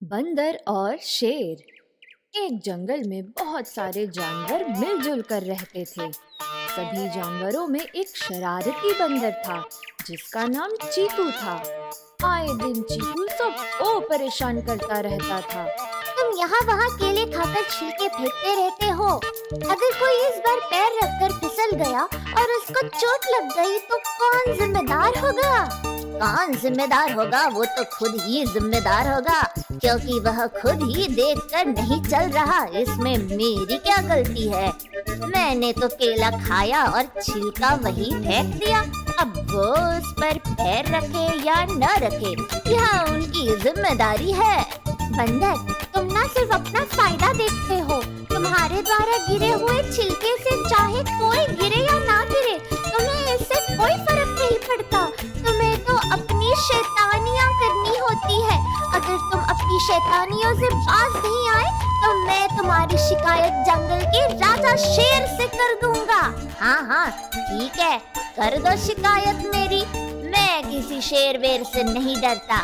बंदर और शेर। एक जंगल में बहुत सारे जानवर मिलजुल कर रहते थे। सभी जानवरों में एक शरारती बंदर था जिसका नाम चीकू था। आए दिन चीकू सबको परेशान करता रहता था। तुम यहाँ वहाँ केले खाकर छिलके फेंकते रहते हो। अगर कोई इस बार पैर रखकर फिसल गया और उसको चोट लग गई तो कौन जिम्मेदार होगा? कौन जिम्मेदार होगा? वो तो खुद ही जिम्मेदार होगा, क्योंकि वह खुद ही देखकर नहीं चल रहा। इसमें मेरी क्या गलती है? मैंने तो केला खाया और छिलका वही फेंक दिया। अब वो उस पर पैर रखे या न रखे, यह उनकी जिम्मेदारी है। बंदर, तुम ना सिर्फ अपना फायदा देखते हो। तुम्हारे द्वारा गिरे हुए छिलके से चाहे कोई गिरे या ना गिरे, तुम्हें इससे कोई फर्क नहीं पड़ता। तुम्हें तो अपनी शैतानियाँ करनी होती है। अगर तुम अपनी शैतानियों से बाज नहीं आए तो मैं तुम्हारी शिकायत जंगल के राजा शेर से कर दूंगा। हाँ, ठीक है, कर दो शिकायत मेरी। मैं किसी शेर वेर से नहीं डरता।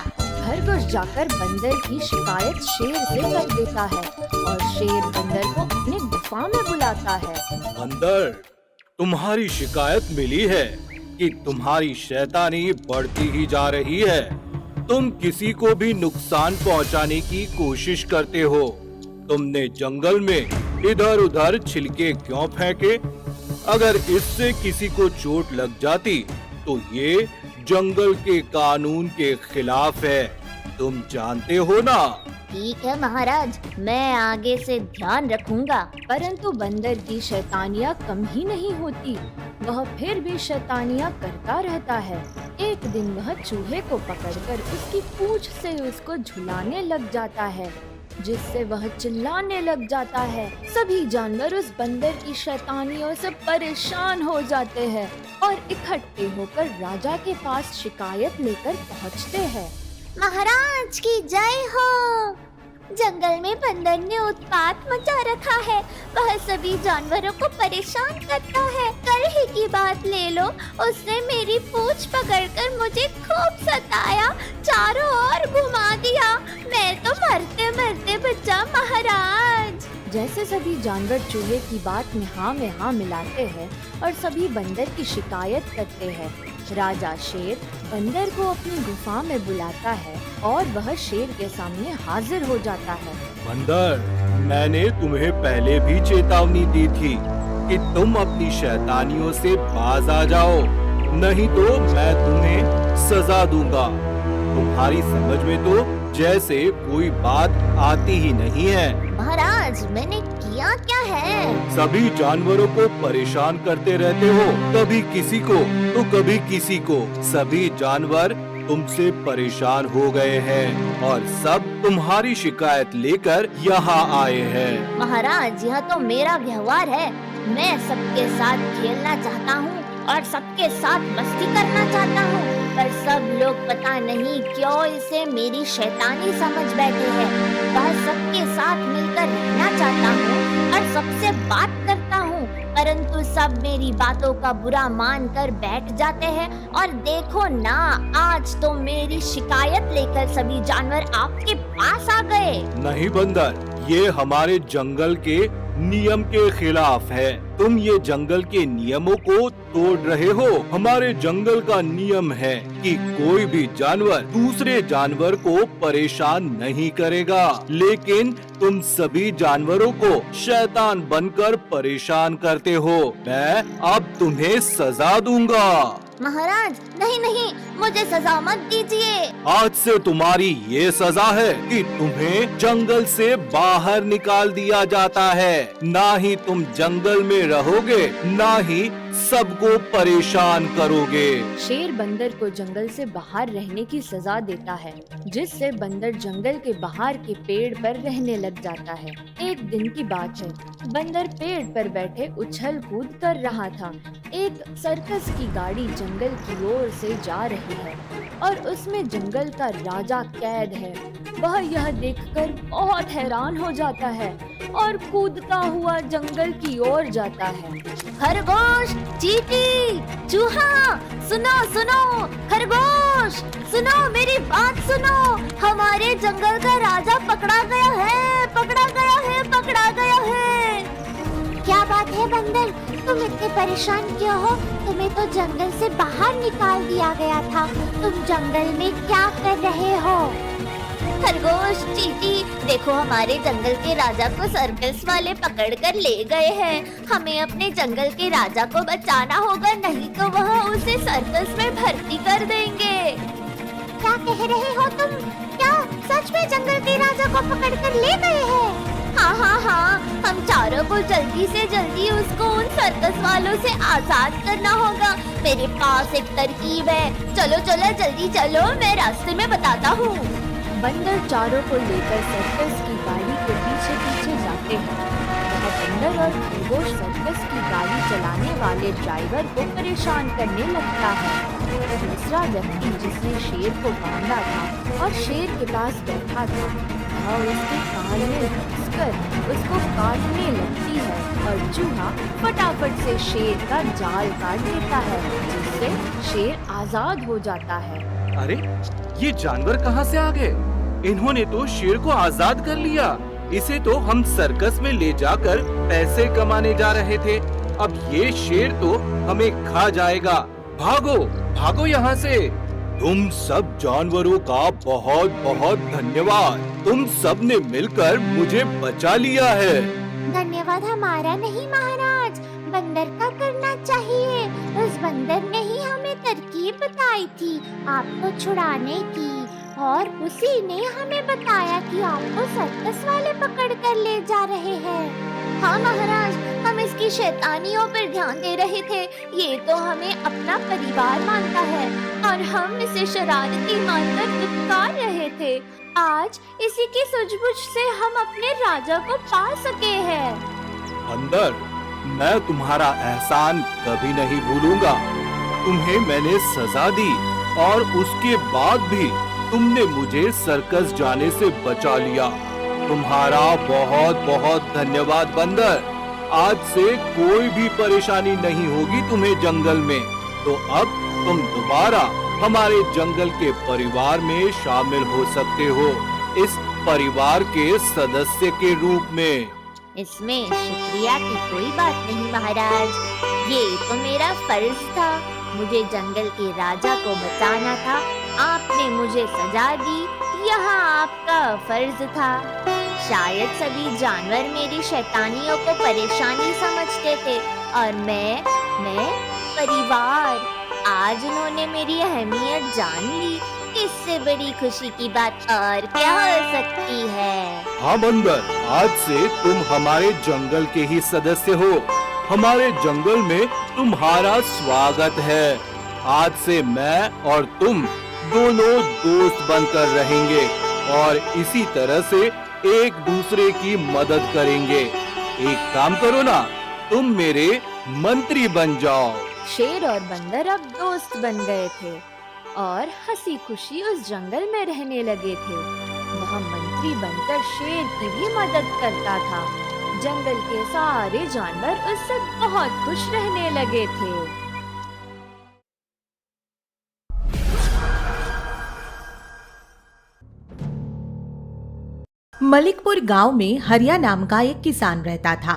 खरगोश जाकर बंदर की शिकायत शेर से कर देता है और शेर बंदर को अपने गुफा में बुलाता है। बंदर, तुम्हारी शिकायत मिली है कि तुम्हारी शैतानी बढ़ती ही जा रही है। तुम किसी को भी नुकसान पहुंचाने की कोशिश करते हो। तुमने जंगल में इधर उधर छिलके क्यों फेंके? अगर इससे किसी को चोट लग जाती तो ये जंगल के कानून के खिलाफ है। तुम जानते हो ना? ठीक है महाराज, मैं आगे से ध्यान रखूंगा। परंतु बंदर की शैतानियाँ कम ही नहीं होती। वह फिर भी शैतानियाँ करता रहता है। एक दिन वह चूहे को पकड़कर उसकी पूंछ से उसको झुलाने लग जाता है, जिससे वह चिल्लाने लग जाता है। सभी जानवर उस बंदर की शैतानियों से परेशान हो जाते हैं और इकट्ठे होकर राजा के पास शिकायत लेकर पहुँचते हैं। महाराज की जय हो। जंगल में बंदर ने उत्पात मचा रखा है। वह सभी जानवरों को परेशान करता है। कल ही की बात ले लो, उसने मेरी पूंछ पकड़कर मुझे खूब सताया, चारों ओर घुमा दिया। मैं तो मरते मरते बचा महाराज। जैसे सभी जानवर चूहे की बात में हाँ मिलाते हैं और सभी बंदर की शिकायत करते हैं, राजा शेर बंदर को अपनी गुफा में बुलाता है और वह शेर के सामने हाजिर हो जाता है। बंदर, मैंने तुम्हें पहले भी चेतावनी दी थी कि तुम अपनी शैतानियों से बाज आ जाओ, नहीं तो मैं तुम्हें सजा दूंगा। तुम्हारी समझ में तो जैसे कोई बात आती ही नहीं है। महाराज, मैंने किया क्या है? सभी जानवरों को परेशान करते रहते हो, कभी किसी को तो कभी किसी को। सभी जानवर तुमसे परेशान हो गए हैं और सब तुम्हारी शिकायत लेकर यहाँ आए हैं। महाराज, यह तो मेरा व्यवहार है। मैं सबके साथ खेलना चाहता हूँ और सबके साथ मस्ती करना चाहता हूँ, पर सब लोग पता नहीं क्यों इसे मेरी शैतानी समझ बैठे हैं। वह सबके साथ मिलकर रहना चाहता हूँ और सबसे बात करता हूँ, परंतु सब मेरी बातों का बुरा मान कर बैठ जाते हैं। और देखो ना, आज तो मेरी शिकायत लेकर सभी जानवर आपके पास आ गए। नहीं बंदर, ये हमारे जंगल के नियम के खिलाफ है। तुम ये जंगल के नियमों को तोड़ रहे हो। हमारे जंगल का नियम है कि कोई भी जानवर दूसरे जानवर को परेशान नहीं करेगा, लेकिन तुम सभी जानवरों को शैतान बनकर परेशान करते हो। मैं अब तुम्हें सजा दूंगा। महाराज, नहीं, मुझे सजा मत दीजिए। आज से तुम्हारी ये सजा है कि तुम्हें जंगल से बाहर निकाल दिया जाता है। ना ही तुम जंगल में रहोगे, ना ही सबको परेशान करोगे। शेर बंदर को जंगल से बाहर रहने की सजा देता है, जिससे बंदर जंगल के बाहर के पेड़ पर रहने लग जाता है। एक दिन की बात है, बंदर पेड़ पर बैठे उछल कूद कर रहा था। एक सर्कस की गाड़ी जंगल की ओर से जा रही है। और उसमें जंगल का राजा कैद है। वह यह देखकर बहुत हैरान हो जाता है और कूदता हुआ जंगल की ओर जाता है। खरगोश, चींटी, चूहा, सुनो सुनो, खरगोश, सुनो मेरी बात सुनो, हमारे जंगल का राजा पकड़ा गया है, पकड़ा गया है, पकड़ा गया है। क्या बात है बंदर, तुम इतने परेशान क्यों हो? तुम्हें तो जंगल से बाहर निकाल दिया गया था, तुम जंगल में क्या कर रहे हो? खरगोश, चींटी, देखो हमारे जंगल के राजा को सर्कस वाले पकड़ कर ले गए हैं। हमें अपने जंगल के राजा को बचाना होगा, नहीं तो वह उसे सर्कस में भर्ती कर देंगे। क्या कह रहे हो तुम? क्या सच में जंगल के राजा को पकड़ कर ले गए हैं? हाँ हाँ हाँ, हम चारों को जल्दी से जल्दी उसको उन सर्कस वालों से आजाद करना होगा। मेरे पास एक तरकीब है, चलो चलो जल्दी चलो, मैं रास्ते में बताता हूँ। बंदर चारों को लेकर सर्कस की गाड़ी के पीछे पीछे जाते हैं। वह बंदर और खरगोश सर्कस की गाड़ी चलाने वाले ड्राइवर को परेशान करने लगता है। दूसरा व्यक्ति जिसने शेर को बांधा था और शेर के पास बैठा था, वह उसके कान में घुसकर उसको काटने लगती है और चूहा फटाफट से शेर का जाल काट देता है, जिससे शेर आजाद हो जाता है। अरे ये जानवर कहाँ से आ गए? इन्होंने तो शेर को आजाद कर लिया। इसे तो हम सर्कस में ले जाकर पैसे कमाने जा रहे थे। अब ये शेर तो हमें खा जाएगा। भागो भागो यहाँ से। तुम सब जानवरों का बहुत बहुत धन्यवाद। तुम सब ने मिलकर मुझे बचा लिया है। धन्यवाद हमारा नहीं महाराज, बंदर का करना चाहिए। उस बंदर ने ही हमें तरकीब बताई थी आपको छुड़ाने की, और उसी ने हमें बताया कि आपको सर्कस वाले पकड़ कर ले जा रहे हैं। हाँ महाराज, हम इसकी शैतानियों पर ध्यान दे रहे थे। ये तो हमें अपना परिवार मानता है और हम इसे शरारती मानकर दुत्कार रहे थे। आज इसी की सूझबूझ से हम अपने राजा को पा सके हैं। अंदर, मैं तुम्हारा एहसान कभी नहीं भूलूंगा। तुम्हें मैंने सजा दी और उसके बाद भी तुमने मुझे सर्कस जाने से बचा लिया। तुम्हारा बहुत बहुत धन्यवाद बंदर। आज से कोई भी परेशानी नहीं होगी तुम्हें जंगल में। तो अब तुम दोबारा हमारे जंगल के परिवार में शामिल हो सकते हो, इस परिवार के सदस्य के रूप में। इसमें शुक्रिया की कोई बात नहीं महाराज, ये तो मेरा फर्ज था। मुझे जंगल के राजा को बचाना था, आपने मुझे सजा दी, यह आपका फर्ज था। शायद सभी जानवर मेरी शैतानियों को परेशानी समझते थे और मैं परिवार। आज उन्होंने मेरी अहमियत जान ली। इससे बड़ी खुशी की बात और क्या हो सकती है? हाँ बंदर, आज से तुम हमारे जंगल के ही सदस्य हो। हमारे जंगल में तुम्हारा स्वागत है। आज से मैं और तुम दोनों दोस्त बनकर रहेंगे और इसी तरह से एक दूसरे की मदद करेंगे। एक काम करो ना, तुम मेरे मंत्री बन जाओ। शेर और बंदर अब दोस्त बन गए थे और हंसी खुशी उस जंगल में रहने लगे थे। वह मंत्री बनकर शेर की भी मदद करता था। जंगल के सारे जानवर उससे बहुत खुश रहने लगे थे। मलिकपुर गांव में हरिया नाम का एक किसान रहता था।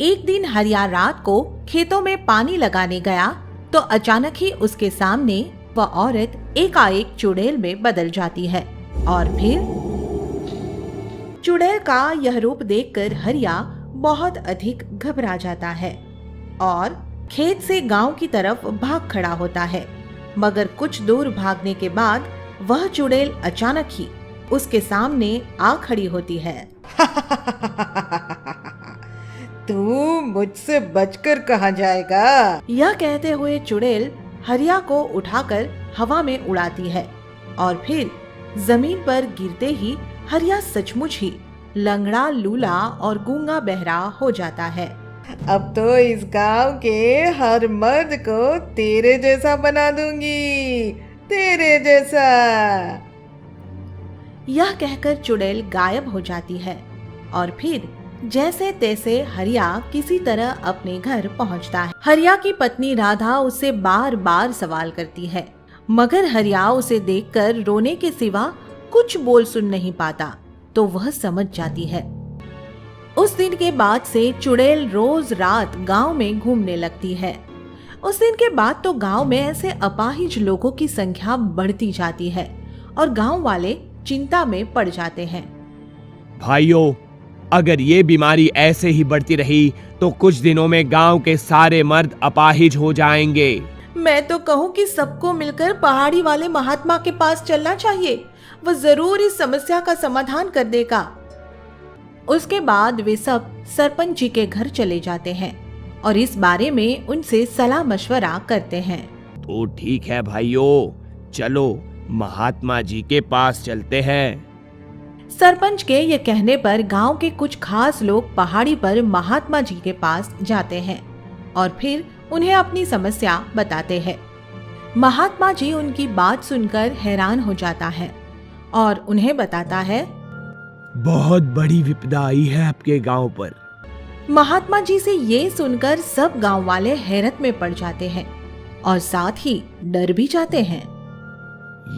एक दिन हरिया रात को खेतों में पानी लगाने गया तो अचानक ही उसके सामने वह औरत एकाएक चुड़ैल में बदल जाती है और फिर चुड़ैल का यह रूप देखकर हरिया बहुत अधिक घबरा जाता है और खेत से गांव की तरफ भाग खड़ा होता है। मगर कुछ दूर भागने के बाद वह चुड़ैल अचानक ही उसके सामने आ खड़ी होती है। तू मुझसे बचकर कहाँ जाएगा? यह कहते हुए चुड़ैल हरिया को उठाकर हवा में उड़ाती है और फिर जमीन पर गिरते ही हरिया सचमुच ही लंगड़ा, लूला और गूंगा बहरा हो जाता है। अब तो इस गांव के हर मर्द को तेरे जैसा बना दूंगी। तेरे जैसा। यह कहकर चुड़ैल गायब हो जाती है और फिर जैसे तैसे हरिया किसी तरह अपने घर पहुंचता है। हरिया की पत्नी राधा उससे बार बार सवाल करती है, मगर हरिया उसे देखकर रोने के सिवा कुछ बोल सुन नहीं पाता, तो वह समझ जाती है। उस दिन के बाद से चुड़ैल रोज रात गांव में घूमने लगती है। उस दिन के बाद तो गांव में ऐसे अपाहिज लोगों की संख्या बढ़ती जाती है और गांव वाले चिंता में पड़ जाते हैं। भाइयों, अगर ये बीमारी ऐसे ही बढ़ती रही तो कुछ दिनों में गांव के सारे मर्द अपाहिज हो जाएंगे। मैं तो कहूँ कि सबको मिलकर पहाड़ी वाले महात्मा के पास चलना चाहिए, वह जरूर इस समस्या का समाधान कर देगा। उसके बाद वे सब सरपंच जी के घर चले जाते हैं और इस बारे में उनसे सलाह मशवरा करते हैं। तो ठीक है भाइयों, चलो महात्मा जी के पास चलते हैं। सरपंच के ये कहने पर गांव के कुछ खास लोग पहाड़ी पर महात्मा जी के पास जाते हैं और फिर उन्हें अपनी समस्या बताते हैं। महात्मा जी उनकी बात सुनकर हैरान हो जाता है और उन्हें बताता है, बहुत बड़ी विपदा आई है आपके गांव पर। महात्मा जी से ये सुनकर सब गांव वाले हैरत में पड़ जाते हैं और साथ ही डर भी जाते हैं।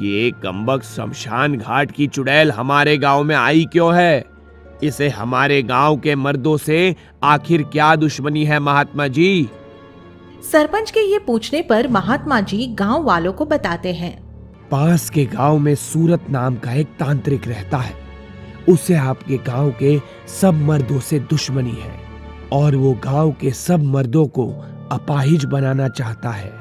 ये कमबख्त शमशान घाट की चुड़ैल हमारे गांव में आई क्यों है? इसे हमारे गांव के मर्दों से आखिर क्या दुश्मनी है महात्मा जी? सरपंच के ये पूछने पर महात्मा जी गांव वालों को बताते हैं, पास के गांव में सूरत नाम का एक तांत्रिक रहता है। उसे आपके गांव के सब मर्दों से दुश्मनी है और वो गांव के सब मर्दों को अपाहिज बनाना चाहता है।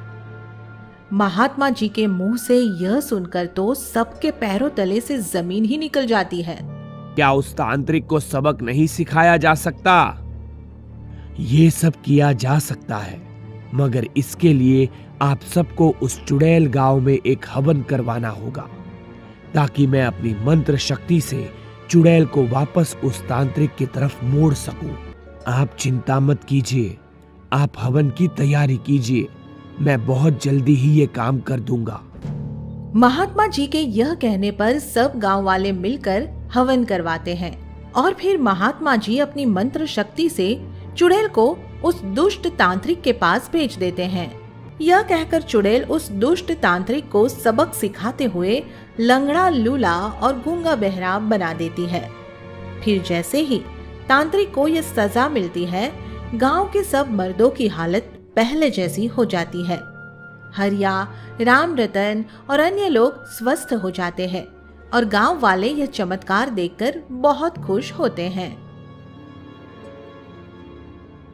महात्मा जी के मुंह से यह सुनकर तो सबके पैरों तले से जमीन ही निकल जाती है। क्या उस तांत्रिक को सबक नहीं सिखाया जा सकता? ये सब किया जा सकता है, मगर इसके लिए आप सबको उस चुड़ैल गांव में एक हवन करवाना होगा, ताकि मैं अपनी मंत्र शक्ति से चुड़ैल को वापस उस तांत्रिक की तरफ मोड़ सकूं। आप चिंता मत कीजिए, आप हवन की तैयारी कीजिए, मैं बहुत जल्दी ही ये काम कर दूंगा। महात्मा जी के यह कहने पर सब गांव वाले मिलकर हवन करवाते हैं और फिर महात्मा जी अपनी मंत्र शक्ति से चुड़ैल को उस दुष्ट तांत्रिक के पास भेज देते हैं। यह कहकर चुड़ैल उस दुष्ट तांत्रिक को सबक सिखाते हुए लंगड़ा, लूला और गूंगा बहरा बना देती है। फिर जैसे ही तांत्रिक को यह सजा मिलती है, गांव के सब मर्दों की हालत पहले जैसी हो जाती है। हरिया, राम रतन और अन्य लोग स्वस्थ हो जाते हैं और गांव वाले यह चमत्कार देखकर बहुत खुश होते हैं।